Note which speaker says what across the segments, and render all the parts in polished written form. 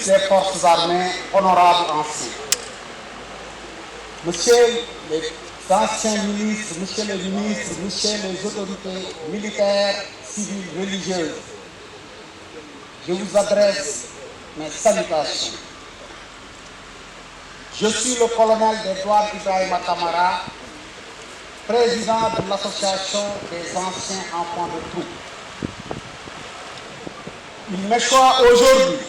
Speaker 1: ministre des Forces armées, honorable ancien, Monsieur les anciens ministres, Monsieur les ministres, Monsieur les autorités militaires, civiles, religieuses, je vous adresse mes salutations. Je suis le colonel d'Edouard Ibrahima Kamara, président de l'association des anciens enfants de troupe. Il m'échoit aujourd'hui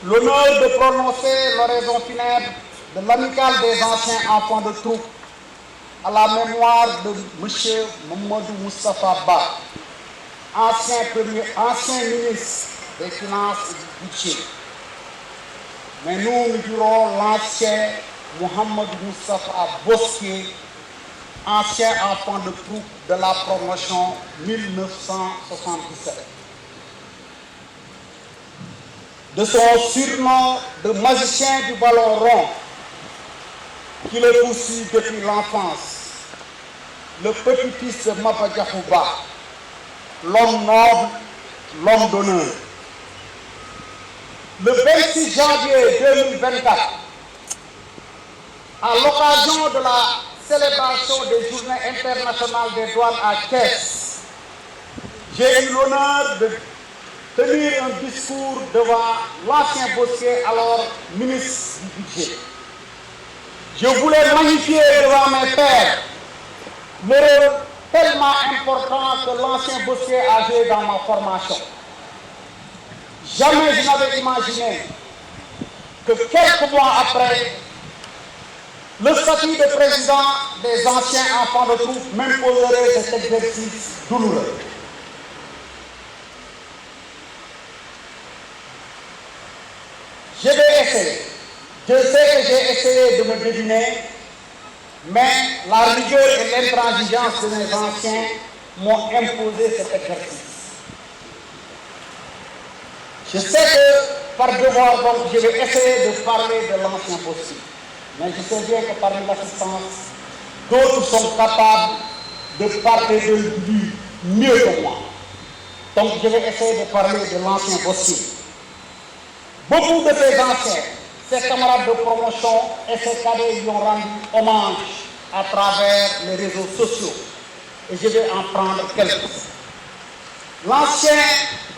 Speaker 1: l'honneur de prononcer l'oraison funèbre de l'amicale des anciens enfants de troupe à la mémoire de M. Mamadou Moustapha Ba, ancien ministre des Finances et du Budget. Mais nous dirons l'ancien Mohamed Moustapha Bosquier, ancien enfant de troupe de la promotion 1977. De son surnom de magicien du ballon rond, qui le poursuit depuis l'enfance, le petit-fils de Maba Diakhou Ba, l'homme noble, l'homme d'honneur. Le 26 janvier 2024, à l'occasion de la célébration des Journées internationales des douanes à Thiès, j'ai eu l'honneur de tenir un discours devant l'ancien Bosquier, alors ministre du Budget. Je voulais magnifier devant mes pairs le rôle tellement important que l'ancien Bosquier a joué dans ma formation. Jamais je n'avais imaginé que quelques mois après, le statut de président des anciens enfants de troupe m'imposerait cet exercice douloureux. Je vais essayer. Je sais que j'ai essayé de me deviner, mais la rigueur et l'intransigeance de mes anciens m'ont imposé cet exercice. Je sais que par devoir, donc, je vais essayer de parler de l'ancien possible. Mais je sais bien que parmi l'assistance, d'autres sont capables de parler de lui mieux que moi. Donc je vais essayer de parler de l'ancien possible. Beaucoup de ces anciens, ses camarades de promotion et ses cadets lui ont rendu hommage à travers les réseaux sociaux. Et je vais en prendre quelques. L'ancien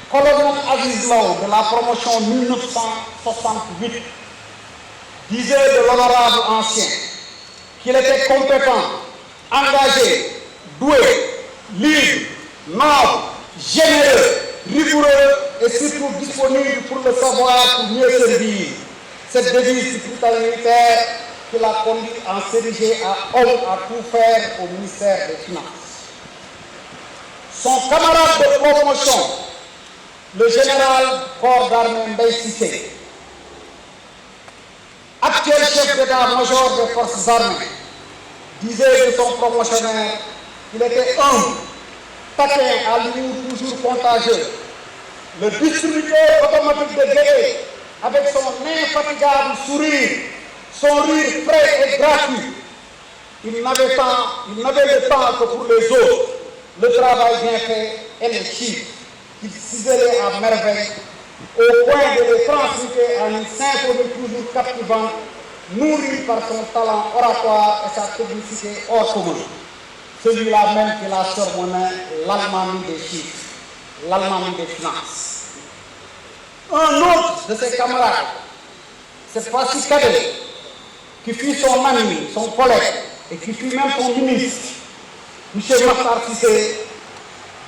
Speaker 1: colonel Aziz Law de la promotion 1968 disait de l'honorable ancien qu'il était compétent, engagé, doué, libre, noble, généreux, rigoureux et surtout disponible pour le savoir, pour mieux servir. Cette devise militaire qui l'a conduit à s'ériger à homme à tout faire au ministère des Finances. Son camarade de promotion, le général corps d'armée Mbaye Cissé, actuel chef d'état-major des forces armées, disait de son promotionnaire qu'il était humble, taquin à l'humour toujours contagieux, le distributeur automatique de guerre avec son infatigable sourire, son rire frais et gratuit. Il n'avait le temps que pour les autres, le travail bien fait et les chiffres qu'il ciselait à merveille, au point de les transmuter en une symphonie toujours captivante, nourrie par son talent oratoire et sa technicité hors commun. Celui-là même qui l'a surnommé l'Allemagne des chiffres, l'Allemagne des finances. Un autre de ses camarades, cette fois-ci cadet, qui fut son ami, son collègue, et qui fut même son ministre, M. Makhtar Cissé,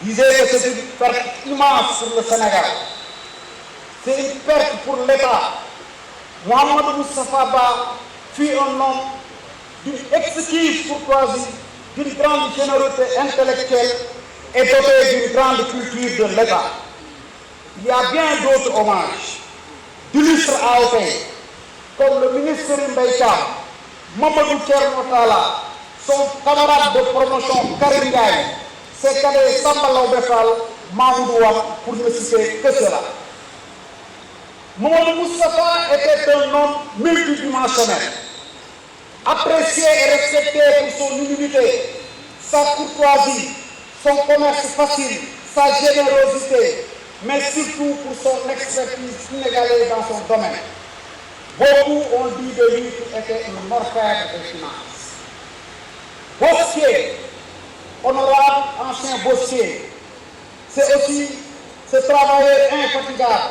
Speaker 1: disait que c'est une perte immense pour le Sénégal. C'est une perte pour l'État. Mohamed Moustapha Ba fut un homme d'une exquise courtoisie, d'une grande générosité intellectuelle et doté d'une grande culture de l'État. Il y a bien d'autres hommages, d'illustres AOP, comme le ministre Mbaye Thiam, Mamadou Thierno Talla, son camarade de promotion Karim Ndiaye, ses cadets Samba Laobé Fall, Mamoudou Wam, pour ne citer que cela. Mamadou Moustapha était un homme multidimensionnel, apprécié et respecté pour son humilité, sa courtoisie, son commerce facile, sa générosité, mais surtout pour son expertise inégalée dans son domaine. Beaucoup ont dit de lui qu'il était un orfèvre des finances. Bosquier, honorable ancien Bosquier, c'est aussi ce travailleur infatigable,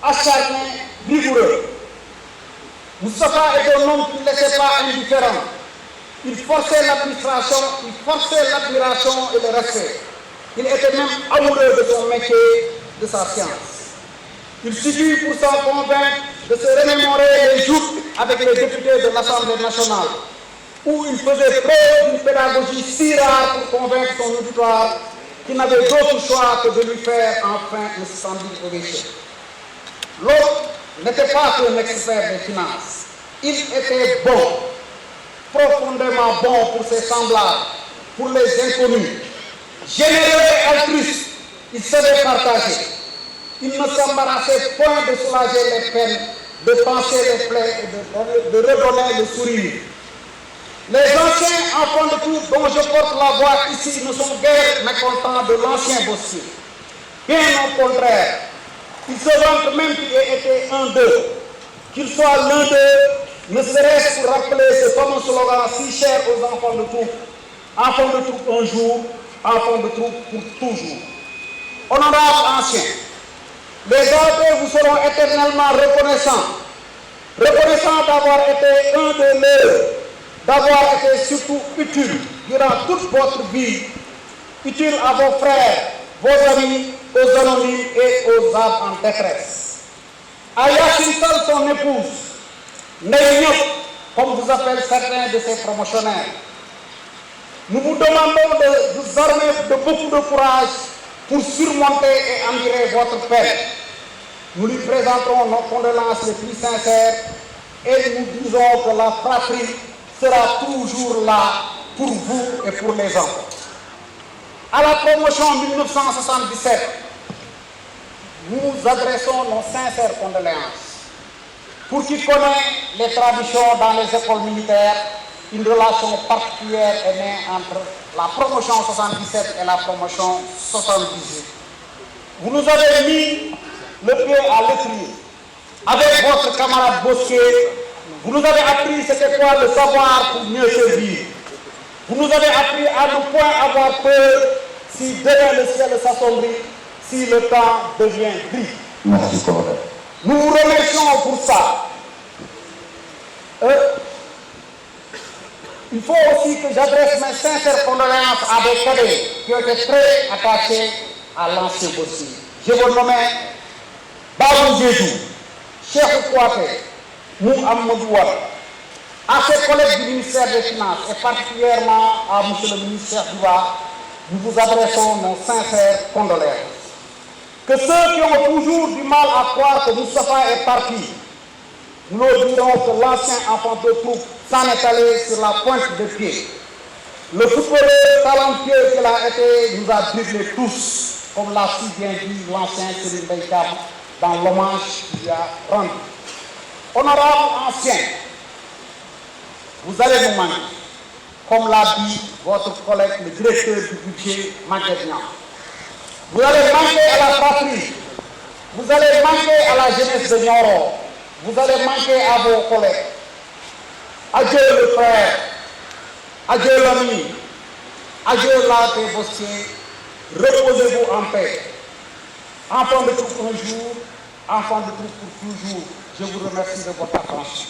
Speaker 1: acharné, rigoureux. Moustapha est un homme qui ne laissait pas indifférent. Il forçait l'admiration et le respect. Il était même amoureux de son métier, de sa science. Il suffit pour s'en convaincre de se remémorer les jours avec les députés de l'Assemblée nationale, où il faisait preuve d'une pédagogie si rare pour convaincre son auditoire qu'il n'avait d'autre choix que de lui faire enfin un splendide ovation. L'autre n'était pas qu'un expert des finances. Il était bon, profondément bon pour ses semblables, pour les inconnus. Généreux et altruiste, il savait partager. Il ne s'embarrassait point de soulager les peines, de penser les plaies et de redonner le sourire. Les anciens enfants de tout dont je porte la voix ici ne sont guère mécontents de l'ancien Bosquier. Bien au contraire, ils se vantent même qu'il ait été un d'eux, qu'il soit l'un d'eux, ne serait-ce pour rappeler ce fameux slogan si cher aux enfants de troupe. Enfants de troupe un jour, enfants de troupe pour toujours. Honorables anciens, les autres vous seront éternellement reconnaissants. Reconnaissants d'avoir été un de leurs, d'avoir été surtout utile durant toute votre vie, utile à vos frères, vos amis, aux anonymes et aux âmes en détresse. À Yacine Sall, son épouse, Ndeye, comme vous appellent certains de ses promotionnaires, nous vous demandons de vous armer de beaucoup de courage pour surmonter et endurer votre peine. Nous lui présenterons nos condoléances les plus sincères et nous disons que la fratrie sera toujours là pour vous et pour les enfants. À la promotion 1977, nous adressons nos sincères condoléances. Pour qui connaît les traditions dans les écoles militaires, une relation particulière est née entre la promotion 77 et la promotion 78. Vous nous avez mis le pied à l'étrier. Avec votre camarade Bosquier, vous nous avez appris c'était quoi le savoir pour mieux servir. Vous nous avez appris à ne point avoir peur si demain le ciel s'assombrit, si le temps devient gris.
Speaker 2: Merci, colonel.
Speaker 1: Nous vous remercions pour ça. Il faut aussi que j'adresse mes sincères condoléances à des cadets qui ont été très attachés à l'ancien Bosquier. Je vous nomme Babou Jésus, Cheikh Kouaté, Mou Amadou Wade, à ses collègues du ministère des Finances et particulièrement à M. le ministre Duba, nous vous adressons nos sincères condoléances. Que ceux qui ont toujours du mal à croire que Moustapha est parti, nous leur dirons que l'ancien enfant de troupe s'en est allé sur la pointe des pieds. Le footballeur talentueux qu'il a été nous a dribblés tous, comme l'a si bien dit l'ancien Céline Beykam dans l'hommage qu'il lui a rendu. Honorable ancien, vous allez nous manquer, comme l'a dit votre collègue, le directeur du budget, Maguette Niang. Vous allez manquer à la patrie, vous allez manquer à la jeunesse de Nioro, vous allez manquer à vos collègues. Adieu le frère, adieu l'ami, adieu l'âge Bosquier, reposez-vous en paix. Enfant de troupe un jour, enfant de troupe pour toujours, je vous remercie de votre attention.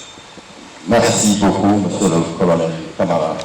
Speaker 2: Merci beaucoup, monsieur le colonel Camara.